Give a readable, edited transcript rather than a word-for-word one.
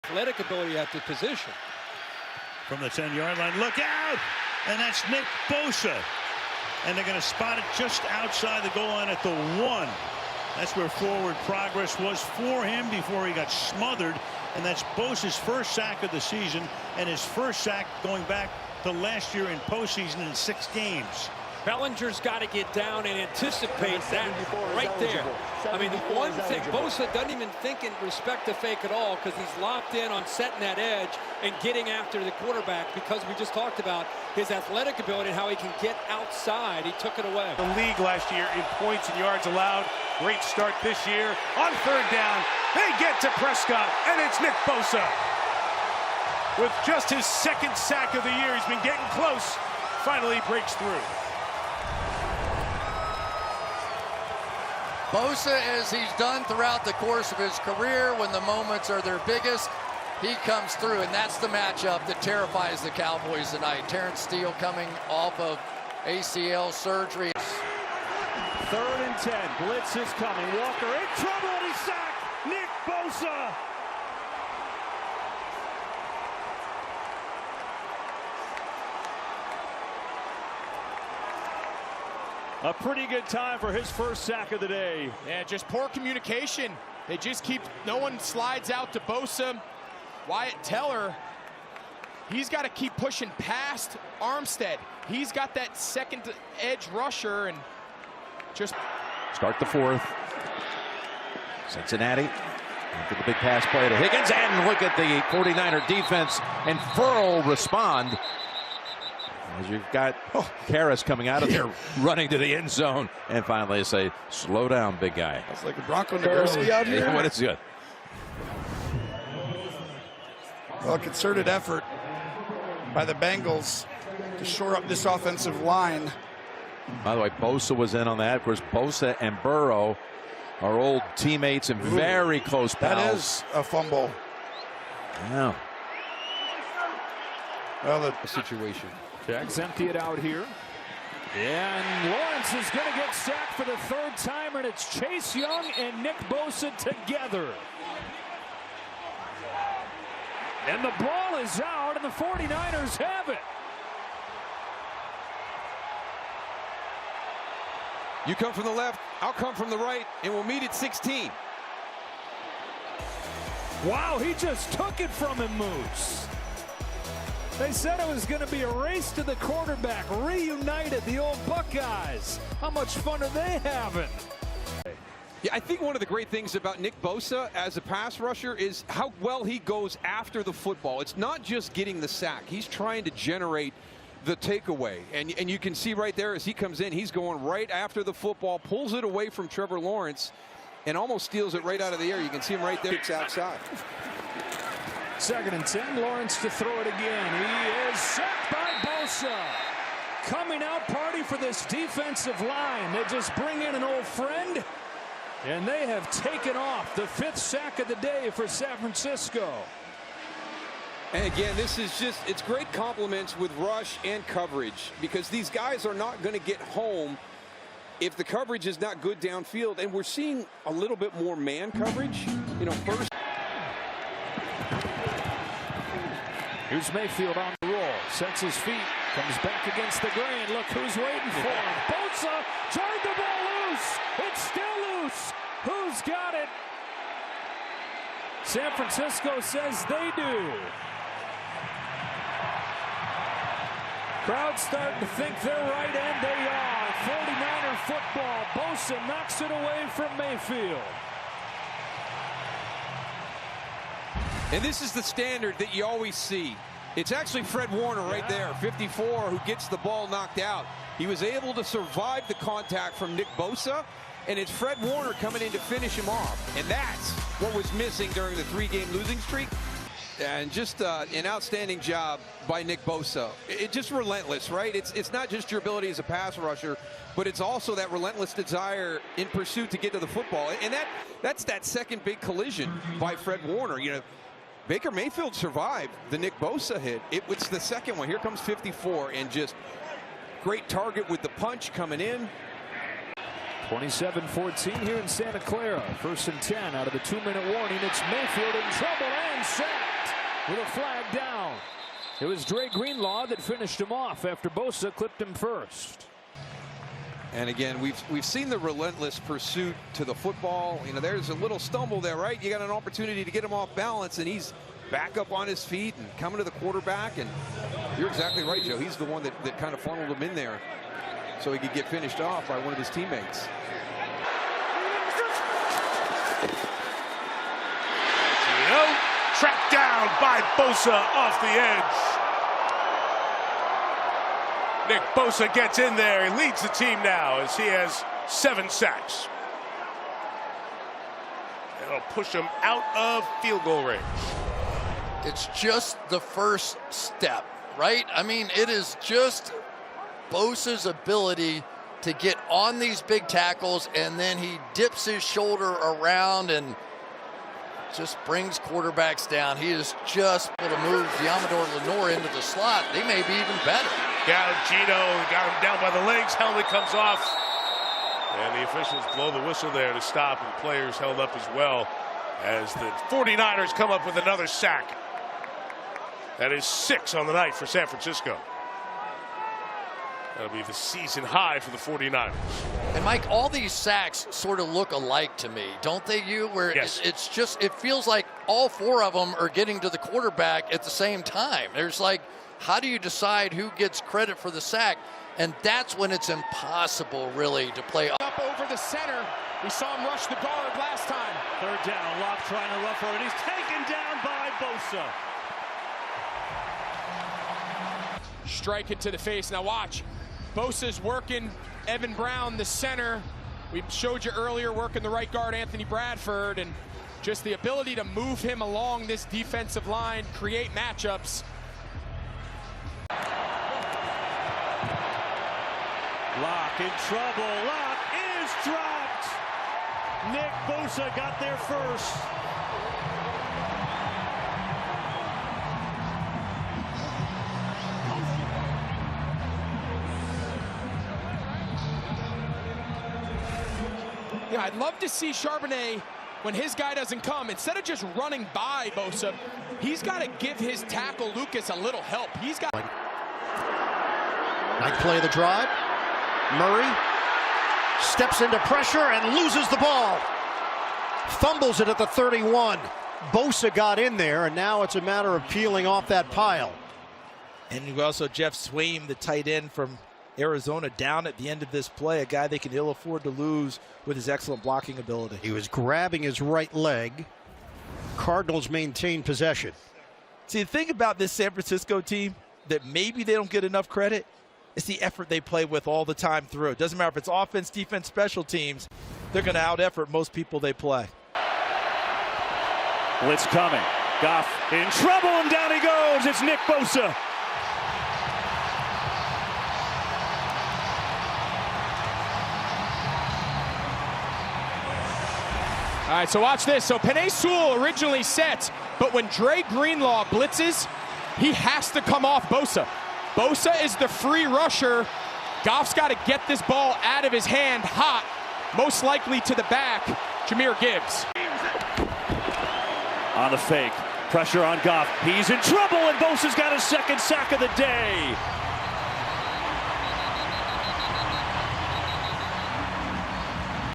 athletic ability at the position. From the 10-yard line, look out! And that's Nick Bosa. And they're going to spot it just outside the goal line at the 1. That's where forward progress was for him before he got smothered. And that's Bosa's first sack of the season and his first sack going back to last year in postseason in 6 games. Bellinger's got to get down and anticipate that right there. I mean, the one thing, Bosa doesn't even think in respect to fake at all because he's locked in on setting that edge and getting after the quarterback because we just talked about his athletic ability and how he can get outside. He took it away. The league last year in points and yards allowed. Great start this year. On 3rd down, they get to Prescott, and it's Nick Bosa. With just his 2nd sack of the year, he's been getting close. Finally breaks through. Bosa, as he's done throughout the course of his career, when the moments are their biggest, he comes through, and that's the matchup that terrifies the Cowboys tonight. Terrence Steele coming off of ACL surgery. 3rd and 10, blitz is coming. Walker in trouble, and he's sacked. Nick Bosa. A pretty good time for his first sack of the day. Yeah, just poor communication. They just keep, no one slides out to Bosa. Wyatt Teller, he's got to keep pushing past Armstead. He's got that second edge rusher and just. Start the 4th. Cincinnati after the big pass play to Higgins, and look at the 49er defense and Furl respond. As you've got Karras coming out of there, running to the end zone, and finally say, slow down, big guy. It's like a Bronco Nagurski out here. What is good? Well, a concerted effort by the Bengals to shore up this offensive line. By the way, Bosa was in on that. Of course, Bosa and Burrow are old teammates and very close pals. That is a fumble. Yeah. Well, the situation. Jags empty it out here. And Lawrence is going to get sacked for the 3rd time, and it's Chase Young and Nick Bosa together. And the ball is out, and the 49ers have it. You come from the left, I'll come from the right, and we'll meet at 16. Wow, he just took it from him, Moose. They said it was going to be a race to the quarterback. Reunited, the old Buckeyes. How much fun are they having? Yeah, I think one of the great things about Nick Bosa as a pass rusher is how well he goes after the football. It's not just getting the sack. He's trying to generate the takeaway. And you can see right there as he comes in, he's going right after the football, pulls it away from Trevor Lawrence, and almost steals it right out of the air. You can see him right there. It's outside. 2nd and 10, Lawrence to throw it again. He is sacked by Bosa. Coming out party for this defensive line. They just bring in an old friend, and they have taken off. The 5th sack of the day for San Francisco. And again, this is just, it's great compliments with rush and coverage because these guys are not going to get home if the coverage is not good downfield. And we're seeing a little bit more man coverage. You know, first. Here's Mayfield on the roll, sets his feet, comes back against the grain. Look who's waiting for him. Bosa turned the ball loose. It's still loose. Who's got it? San Francisco says they do. Crowd starting to think they're right, and they are. 49er football. Bosa knocks it away from Mayfield. And this is the standard that you always see. It's actually Fred Warner right there, 54, who gets the ball knocked out. He was able to survive the contact from Nick Bosa, and it's Fred Warner coming in to finish him off. And that's what was missing during the 3-game losing streak. And just an outstanding job by Nick Bosa. It's just relentless, right? It's not just your ability as a pass rusher, but it's also that relentless desire in pursuit to get to the football. And that's that second big collision by Fred Warner. You know, Baker Mayfield survived the Nick Bosa hit. It's the second one. Here comes 54, and just great target with the punch coming in. 27-14 here in Santa Clara. 1st and 10 out of the 2-minute warning. It's Mayfield in trouble and sacked. with a flag down. It was Dre Greenlaw that finished him off after Bosa clipped him first. And again, we've seen the relentless pursuit to the football. You know, there's a little stumble there, right? You got an opportunity to get him off balance, and he's back up on his feet and coming to the quarterback. And you're exactly right, Joe. He's the one that kind of funneled him in there so he could get finished off by one of his teammates. Tracked down by Bosa off the edge. Nick Bosa gets in there. He leads the team now as he has 7 sacks. It'll push him out of field goal range. It's just the first step, right? I mean, it is just Bosa's ability to get on these big tackles, and then he dips his shoulder around and just brings quarterbacks down. He is just able to move Diamador Lenore into the slot. They may be even better. Yeah, Gino got him down by the legs. Helmet comes off. And the officials blow the whistle there to stop, and players held up as well as the 49ers come up with another sack. That is 6 on the night for San Francisco. That'll be the season high for the 49ers. And Mike, all these sacks sort of look alike to me, don't they, where yes. It's just, it feels like all 4 of them are getting to the quarterback at the same time. There's like, how do you decide who gets credit for the sack? And that's when it's impossible, really, to play Up over the center. We saw him rush the guard last time. 3rd down. Locke trying to rough road. He's taken down by Bosa. Strike it to the face. Now watch. Bosa's working Evan Brown, the center. We showed you earlier working the right guard, Anthony Bradford, and just the ability to move him along this defensive line, create matchups. Locke in trouble. Locke is dropped. Nick Bosa got there first. Yeah, I'd love to see Charbonnet, when his guy doesn't come, instead of just running by Bosa, he's got to give his tackle, Lucas, a little help. He's got... Nice play of the drive. Murray steps into pressure and loses the ball. Fumbles it at the 31. Bosa got in there, and now it's a matter of peeling off that pile. And you also Jeff Swaim, the tight end from Arizona, down at the end of this play, a guy they can ill afford to lose with his excellent blocking ability. He was grabbing his right leg. Cardinals maintain possession. See, the thing about this San Francisco team that maybe they don't get enough credit is the effort they play with all the time through. It doesn't matter if it's offense, defense, special teams, they're going to out-effort most people they play. Blitz coming. Goff in trouble, and down he goes. It's Nick Bosa. All right, so watch this. So Penei Sewell originally sets, but when Dre Greenlaw blitzes, he has to come off Bosa. Bosa is the free rusher. Goff's got to get this ball out of his hand hot, most likely to the back. Jahmyr Gibbs. On the fake. Pressure on Goff. He's in trouble, and Bosa's got his 2nd sack of the day.